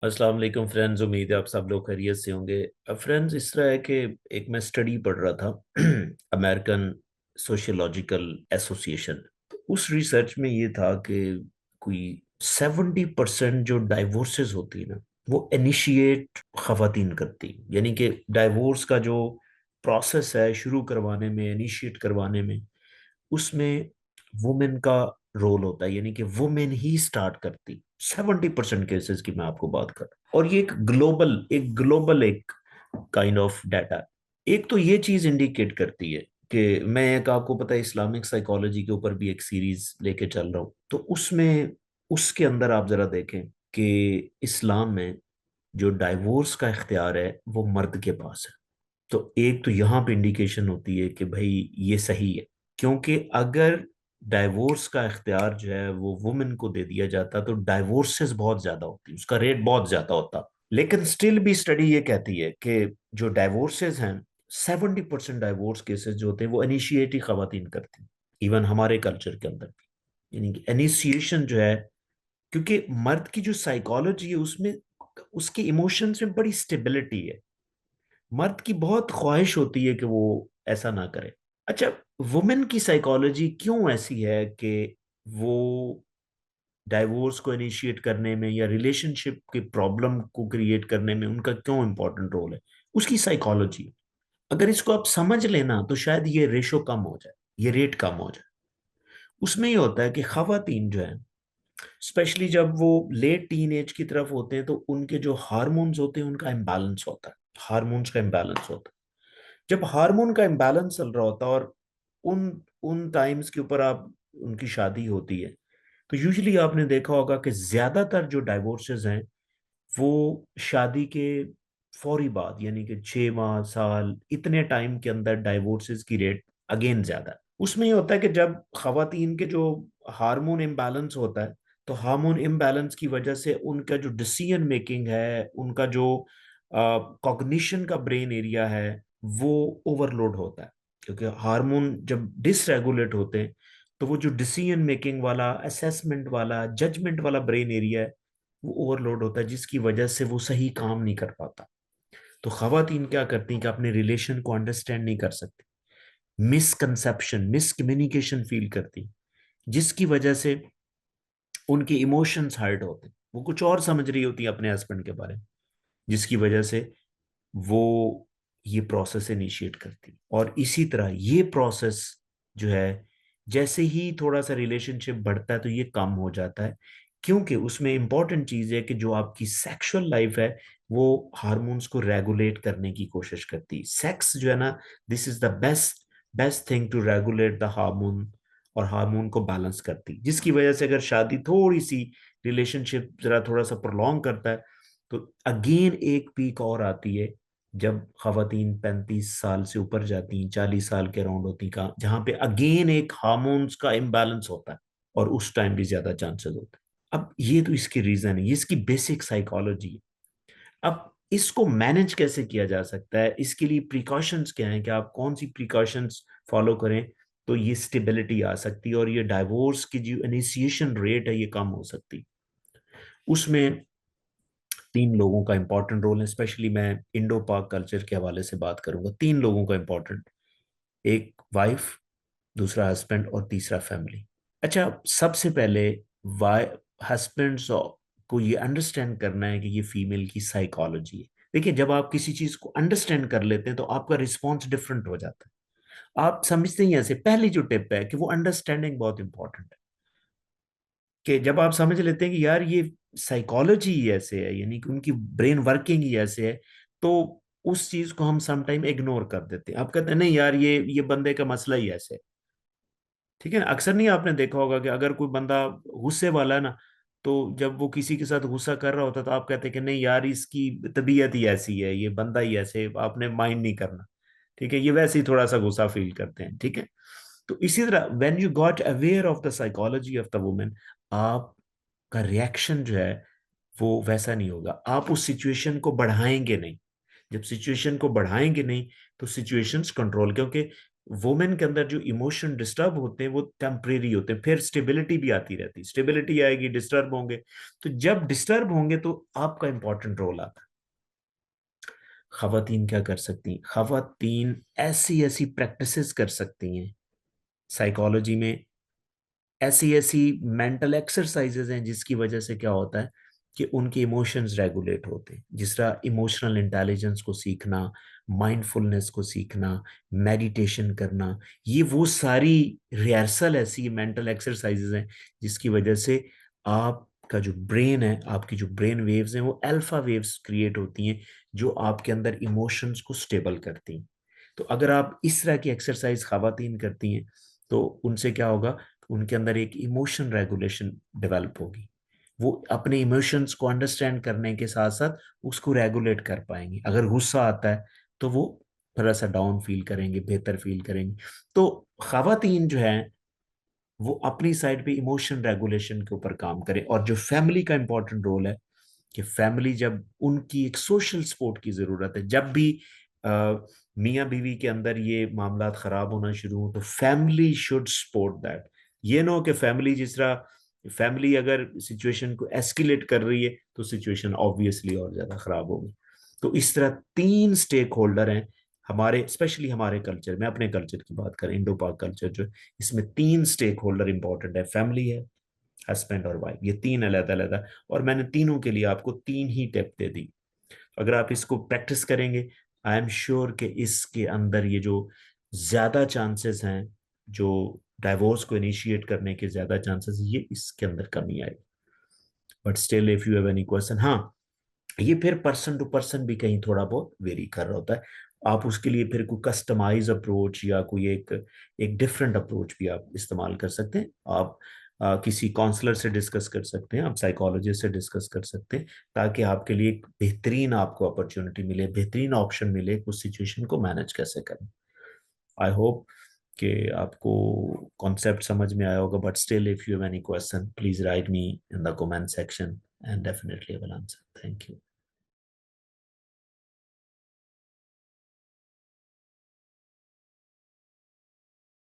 अस्सलाम वालेकुम फ्रेंड्स। उम्मीद है आप सब लोग खैरियत से होंगे। फ्रेंड्स, इस तरह है कि एक मैं स्टडी पढ़ रहा था अमेरिकन सोशियोलॉजिकल एसोसिएशन। तो उस रिसर्च में ये था कि कोई 70% जो डाइवोर्सेस होती है ना, वो इनिशिएट खवातीन करती हैं। यानी कि डाइवोर्स का जो प्रोसेस है शुरू करवाने में, इनिशिएट करवाने में, उसमें वुमेन का रोल होता है। यानी कि वुमेन ही स्टार्ट करती 70% केसेस की मैं आपको बात कर। और ये एक ग्लोबल एक काइंड ऑफ डाटा। एक तो ये चीज इंडिकेट करती है कि मैं एक, आपको पता है, इस्लामिक साइकोलॉजी के ऊपर भी एक सीरीज लेके चल रहा हूँ। तो उसमें उसके अंदर आप जरा देखें कि इस्लाम में जो डाइवोर्स का इख्तियार है वो मर्द के पास है। तो एक तो यहाँ पे इंडिकेशन होती है कि भाई ये सही है, क्योंकि अगर डाइवोर्स का इख्तियार जो है वो वुमेन को दे दिया जाता तो डाइवोर्सेस बहुत ज्यादा होती, उसका रेट बहुत ज्यादा होता। लेकिन स्टिल भी स्टडी ये कहती है कि जो डाइवोर्सेस हैं, 70% डाइवोर्स केसेस जो होते हैं वो इनिशिएट ही खवातीन करती, इवन हमारे कल्चर के अंदर भी। यानी कि इनिशिएशन जो है, क्योंकि मर्द की जो साइकोलॉजी है उसमें उसके इमोशंस में बड़ी स्टेबिलिटी है। मर्द की बहुत ख्वाहिश होती है कि वो ऐसा ना करे। अच्छा, वुमेन की साइकोलॉजी क्यों ऐसी है कि वो डाइवोर्स को इनिशिएट करने में या रिलेशनशिप के प्रॉब्लम को क्रिएट करने में उनका क्यों इंपॉर्टेंट रोल है? उसकी साइकोलॉजी, अगर इसको आप समझ लेना तो शायद ये रेशो कम हो जाए, ये रेट कम हो जाए। उसमें ये होता है कि खवातीन जो है, स्पेशली जब वो लेट टीन एज की तरफ होते हैं, तो उनके जो हार्मोन्स होते हैं उनका इम्बैलेंस होता है। हार्मोन्स का इम्बैलेंस होता है। जब हार्मोन का इम्बैलेंस चल रहा होता है और उन उन टाइम्स के ऊपर आप उनकी शादी होती है, तो यूजुअली आपने देखा होगा कि ज्यादातर जो डाइवोर्सेस हैं वो शादी के फौरी बाद, यानी कि 6 माह साल इतने टाइम के अंदर डाइवोर्सेस की रेट अगेन ज्यादा है। उसमें ये होता है कि जब खवातीन के जो हार्मोन इम्बैलेंस होता है, तो हार्मोन इम्बैलेंस की वजह से उनका जो डिसीजन मेकिंग है, उनका जो कॉग्निशन का ब्रेन एरिया है, वो ओवरलोड होता है। क्योंकि हार्मोन जब डिसरेगुलेट होते हैं, तो वो जो डिसीजन मेकिंग वाला, असेसमेंट वाला, जजमेंट वाला ब्रेन एरिया है, वो ओवरलोड होता है, जिसकी वजह से वो सही काम नहीं कर पाता। तो खवातीन क्या करती हैं कि अपने रिलेशन को अंडरस्टैंड नहीं कर सकती, मिसकंसेप्शन, मिसकम्युनिकेशन फील करती, जिसकी वजह से उनके इमोशंस हर्ट होते हैं। वो कुछ और समझ रही होती है अपने हस्बैंड के बारे में, जिसकी वजह से वो ये प्रोसेस इनिशिएट करती। और इसी तरह ये प्रोसेस जो है, जैसे ही थोड़ा सा रिलेशनशिप बढ़ता है तो ये कम हो जाता है, क्योंकि उसमें इंपॉर्टेंट चीज है कि जो आपकी सेक्सुअल लाइफ है वो हार्मोन्स को रेगुलेट करने की कोशिश करती है। सेक्स जो है ना, this is the best best thing to regulate the hormone, और हार्मोन को बैलेंस करती, जिसकी वजह से अगर शादी थोड़ी सी, रिलेशनशिप जरा थोड़ा सा प्रोलॉन्ग करता है, तो अगेन एक पीक और आती है जब खवातीन 35 साल से ऊपर जाती हैं, 40 साल के अराउंड होती का, जहां पे अगेन एक हार्मोन्स का इम्बैलेंस होता है, और उस टाइम भी ज्यादा चांसेस होते हैं। अब ये तो इसकी रीजन है, ये इसकी बेसिक साइकोलॉजी है। अब इसको मैनेज कैसे किया जा सकता है, इसके लिए प्रिकॉशंस क्या हैं, कि आप कौन सी प्रिकॉशंस फॉलो करें तो ये स्टेबिलिटी आ सकती है और ये डाइवोर्स की जो इनिशिएशन रेट है ये कम हो सकती है। उसमें 3 लोगों का इंपॉर्टेंट रोल है। स्पेशली मैं इंडो पाक कल्चर के हवाले से बात करूंगा। 3 लोगों का इंपॉर्टेंट, एक वाइफ, दूसरा हस्बैंड, और तीसरा फैमिली। अच्छा, सबसे पहले वाई हस्बैंड्स को ये अंडरस्टैंड करना है कि ये फीमेल की साइकोलॉजी है। देखिए, जब आप किसी चीज को अंडरस्टैंड कर लेते हैं तो आपका रिस्पॉन्स डिफरेंट हो जाता है। आप समझते ही ऐसे, पहली जो टिप है कि वो अंडरस्टैंडिंग बहुत इंपॉर्टेंट है। कि जब आप समझ लेते हैं कि यार ये साइकोलॉजी ही ऐसे है, यानी कि उनकी ब्रेन वर्किंग ही ऐसे है, तो उस चीज को हम समटाइम इग्नोर कर देते हैं। आप कहते हैं नहीं यार, ये बंदे का मसला ही ऐसे है। ठीक है ना? अक्सर नहीं आपने देखा होगा कि अगर कोई बंदा गुस्से वाला है ना, तो जब वो किसी के साथ गुस्सा कर रहा होता है तो आप कहते हैं कि नहीं यार, इसकी तबीयत ही ऐसी है, ये बंदा ही ऐसे है, आपने माइंड नहीं करना। ठीक है, ये वैसे ही थोड़ा सा गुस्सा फील करते हैं। ठीक है। तो इसी तरह when you got aware of the psychology of the women, आपका रिएक्शन जो है वो वैसा नहीं होगा। आप उस सिचुएशन को बढ़ाएंगे नहीं। जब सिचुएशन को बढ़ाएंगे नहीं तो सिचुएशंस कंट्रोल, क्योंकि वुमेन के अंदर जो इमोशन डिस्टर्ब होते हैं वो टेम्परेरी होते हैं, फिर स्टेबिलिटी भी आती रहती है, स्टेबिलिटी आएगी, डिस्टर्ब होंगे, तो जब डिस्टर्ब होंगे तो आपका इंपॉर्टेंट रोल आता है। खवातीन क्या कर सकती हैं? खवातीन ऐसी ऐसी प्रैक्टिसेस कर सकती हैं साइकोलॉजी में, ऐसी ऐसी मेंटल एक्सरसाइजेज हैं जिसकी वजह से क्या होता है कि उनके इमोशंस रेगुलेट होते हैं। जिस तरह इमोशनल इंटेलिजेंस को सीखना, माइंडफुलनेस को सीखना, मेडिटेशन करना, ये वो सारी रिहर्सल ऐसी मेंटल एक्सरसाइजेज हैं जिसकी वजह से आपका जो ब्रेन है, आपकी जो ब्रेन वेव्स हैं वो अल्फा वेव्स क्रिएट होती हैं जो आपके अंदर इमोशंस को स्टेबल करती हैं। तो अगर आप इस तरह की एक्सरसाइज खवातीन करती हैं तो उनसे क्या होगा, उनके अंदर एक इमोशन रेगुलेशन डेवलप होगी। वो अपने इमोशंस को अंडरस्टैंड करने के साथ साथ उसको रेगुलेट कर पाएंगे। अगर गुस्सा आता है तो वो थोड़ा सा डाउन फील करेंगे, बेहतर फील करेंगे। तो खवातीन जो है वो अपनी साइड पे इमोशन रेगुलेशन के ऊपर काम करें। और जो फैमिली का इंपॉर्टेंट रोल है कि फैमिली, जब उनकी एक सोशल सपोर्ट की जरूरत है, जब भी मियाँ बीवी के अंदर ये मामला खराब होना शुरू हो तो फैमिली शुड सपोर्ट दैट। ये ना हो कि फैमिली जिस तरह, फैमिली अगर सिचुएशन को एस्केलेट कर रही है तो सिचुएशन ऑब्वियसली और ज्यादा खराब होगी। तो इस तरह तीन स्टेक होल्डर हैं हमारे, स्पेशली हमारे कल्चर में, अपने कल्चर की बात करें, इंडो पाक कल्चर जो, इसमें तीन स्टेक होल्डर इंपॉर्टेंट है, फैमिली है, हस्बैंड और वाइफ, ये तीन अलग अलग। और मैंने तीनों के लिए आपको तीन ही टिप दे दी। अगर आप इसको प्रैक्टिस करेंगे, आई एम श्योर कि इसके अंदर ये जो ज्यादा चांसेस हैं, जो डाइवोर्स को इनिशिएट करने के ज्यादा चांसेस, ये इसके अंदर कमी आएगी। But still if you have any question, हाँ, ये फिर पर्सन टू पर्सन भी कहीं थोड़ा बहुत वेरी कर रहा होता है। आप उसके लिए फिर कोई कस्टमाइज अप्रोच या कोई एक एक डिफरेंट अप्रोच भी आप इस्तेमाल कर सकते हैं। आप किसी काउंसलर से डिस्कस कर सकते हैं, आप साइकोलॉजिस्ट से डिस्कस कर सकते हैं, ताकि आपके लिए एक बेहतरीन आपको अपॉर्चुनिटी मिले, बेहतरीन ऑप्शन मिले उस सिचुएशन को मैनेज कैसे करें। आई होप कि आपको कॉन्सेप्ट समझ में आया होगा। But still if you have any question please right me in the comment section and definitely I will answer. Thank you.